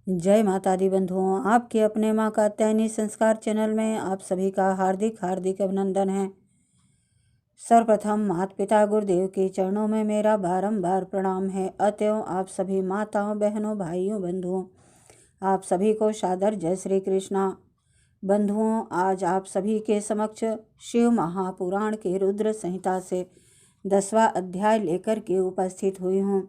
जय माता दी बंधुओं, आपके अपने माँ का कात्यायनी संस्कार चैनल में आप सभी का हार्दिक हार्दिक अभिनंदन है। सर्वप्रथम माता पिता गुरुदेव के चरणों में मेरा बारंबार प्रणाम है। अतएव आप सभी माताओं, बहनों, भाइयों, बंधुओं, आप सभी को सादर जय श्री कृष्णा। बंधुओं, आज आप सभी के समक्ष शिव महापुराण के रुद्र संहिता से 10वां अध्याय लेकर के उपस्थित हुई हूँ।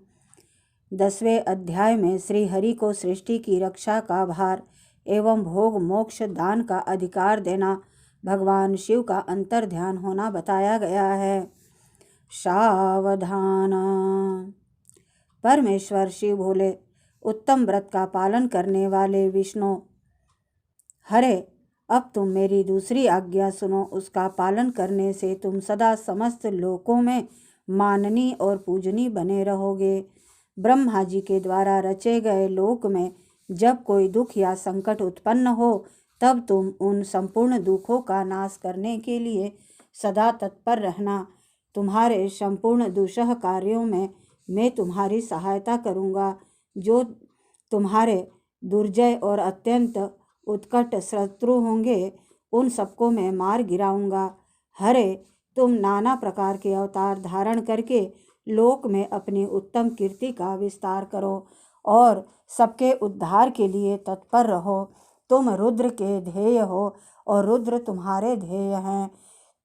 10वें अध्याय में श्री हरि को सृष्टि की रक्षा का भार एवं भोग मोक्ष दान का अधिकार देना भगवान शिव का अंतर ध्यान होना बताया गया है। सावधान। परमेश्वर शिव बोले, उत्तम व्रत का पालन करने वाले विष्णु, हरे अब तुम मेरी दूसरी आज्ञा सुनो। उसका पालन करने से तुम सदा समस्त लोकों में माननी और पूजनी बने रहोगे। ब्रह्मा जी के द्वारा रचे गए लोक में जब कोई दुख या संकट उत्पन्न हो, तब तुम उन संपूर्ण दुखों का नाश करने के लिए सदा तत्पर रहना। तुम्हारे संपूर्ण दुष्ह कार्यों में मैं तुम्हारी सहायता करूँगा। जो तुम्हारे दुर्जय और अत्यंत उत्कट शत्रु होंगे, उन सबको मैं मार गिराऊंगा। हरे, तुम नाना प्रकार के अवतार धारण करके लोक में अपनी उत्तम कीर्ति का विस्तार करो और सबके उद्धार के लिए तत्पर रहो। तुम रुद्र के ध्येय हो और रुद्र तुम्हारे ध्येय हैं।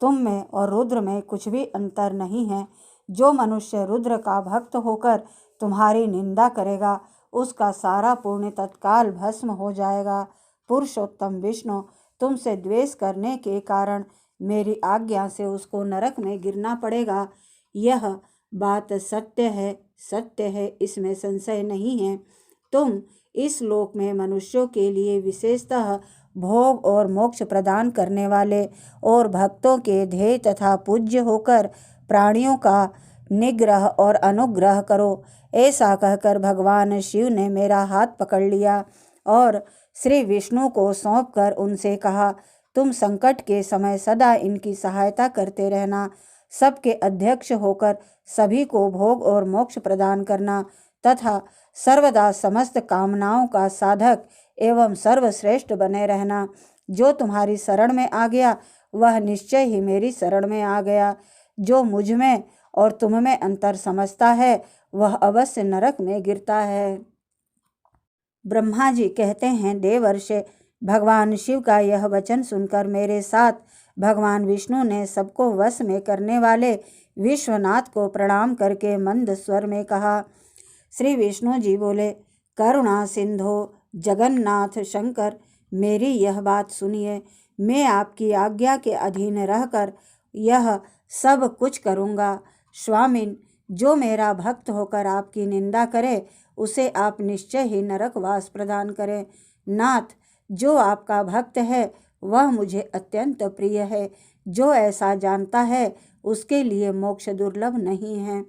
तुम में और रुद्र में कुछ भी अंतर नहीं है। जो मनुष्य रुद्र का भक्त होकर तुम्हारी निंदा करेगा, उसका सारा पुण्य तत्काल भस्म हो जाएगा। पुरुषोत्तम विष्णु तुमसे द्वेष करने के कारण मेरी आज्ञा से उसको नरक में गिरना पड़ेगा। यह बात सत्य है, इसमें संशय नहीं है। तुम इस लोक में मनुष्यों के लिए विशेषतः भोग और मोक्ष प्रदान करने वाले और भक्तों के ध्येय तथा पूज्य होकर प्राणियों का निग्रह और अनुग्रह करो। ऐसा कहकर भगवान शिव ने मेरा हाथ पकड़ लिया और श्री विष्णु को सौंपकर उनसे कहा, तुम संकट के समय सदा इनकी सहायता करते रहना। सबके अध्यक्ष होकर सभी को भोग और मोक्ष प्रदान करना तथा सर्वदा समस्त कामनाओं का साधक एवं सर्वश्रेष्ठ बने रहना। जो तुम्हारी शरण में आ गया, वह निश्चय ही मेरी शरण में आ गया। जो मुझ में और तुम में अंतर समझता है, वह अवश्य नरक में गिरता है। ब्रह्मा जी कहते हैं, देवर्षि, भगवान शिव का यह वचन सुनकर मेरे साथ भगवान विष्णु ने सबको वश में करने वाले विश्वनाथ को प्रणाम करके मंद स्वर में कहा। श्री विष्णु जी बोले, करुणा सिंधो जगन्नाथ शंकर, मेरी यह बात सुनिए। मैं आपकी आज्ञा के अधीन रहकर यह सब कुछ करूँगा। स्वामिन, जो मेरा भक्त होकर आपकी निंदा करे, उसे आप निश्चय ही नरकवास प्रदान करें। नाथ, जो आपका भक्त है वह मुझे अत्यंत प्रिय है। जो ऐसा जानता है, उसके लिए मोक्ष दुर्लभ नहीं है।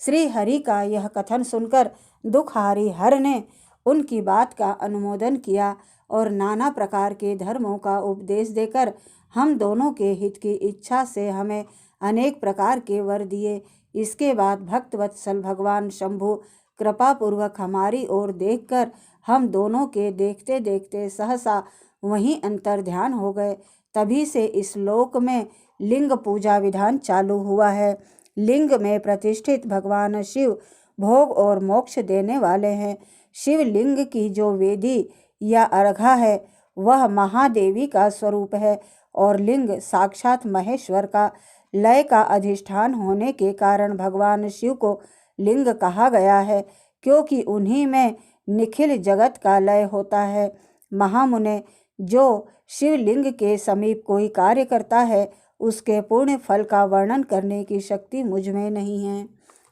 श्री हरि का यह कथन सुनकर दुखहारी हर ने उनकी बात का अनुमोदन किया और नाना प्रकार के धर्मों का उपदेश देकर हम दोनों के हित की इच्छा से हमें अनेक प्रकार के वर दिए। इसके बाद भक्तवत्सल भगवान शंभु कृपापूर्वक हमारी ओर देखकर हम दोनों के देखते देखते सहसा वहीं अंतर ध्यान हो गए। तभी से इस लोक में लिंग पूजा विधान चालू हुआ है। लिंग में प्रतिष्ठित भगवान शिव भोग और मोक्ष देने वाले हैं। शिव लिंग की जो वेदी या अर्घा है, वह महादेवी का स्वरूप है और लिंग साक्षात महेश्वर का लय का अधिष्ठान होने के कारण भगवान शिव को लिंग कहा गया है, क्योंकि उन्हीं में निखिल जगत का लय होता है। महामुने, जो शिवलिंग के समीप कोई कार्य करता है, उसके पूर्ण फल का वर्णन करने की शक्ति मुझ में नहीं है।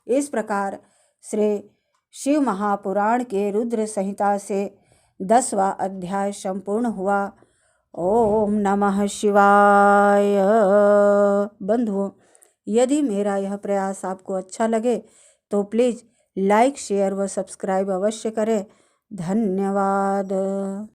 इस प्रकार श्री शिव महापुराण के रुद्र संहिता से 10वां अध्याय संपूर्ण हुआ। ओम नमः शिवाय। बंधुओं, यदि मेरा यह प्रयास आपको अच्छा लगे तो प्लीज़ लाइक, शेयर व सब्सक्राइब अवश्य करें। धन्यवाद।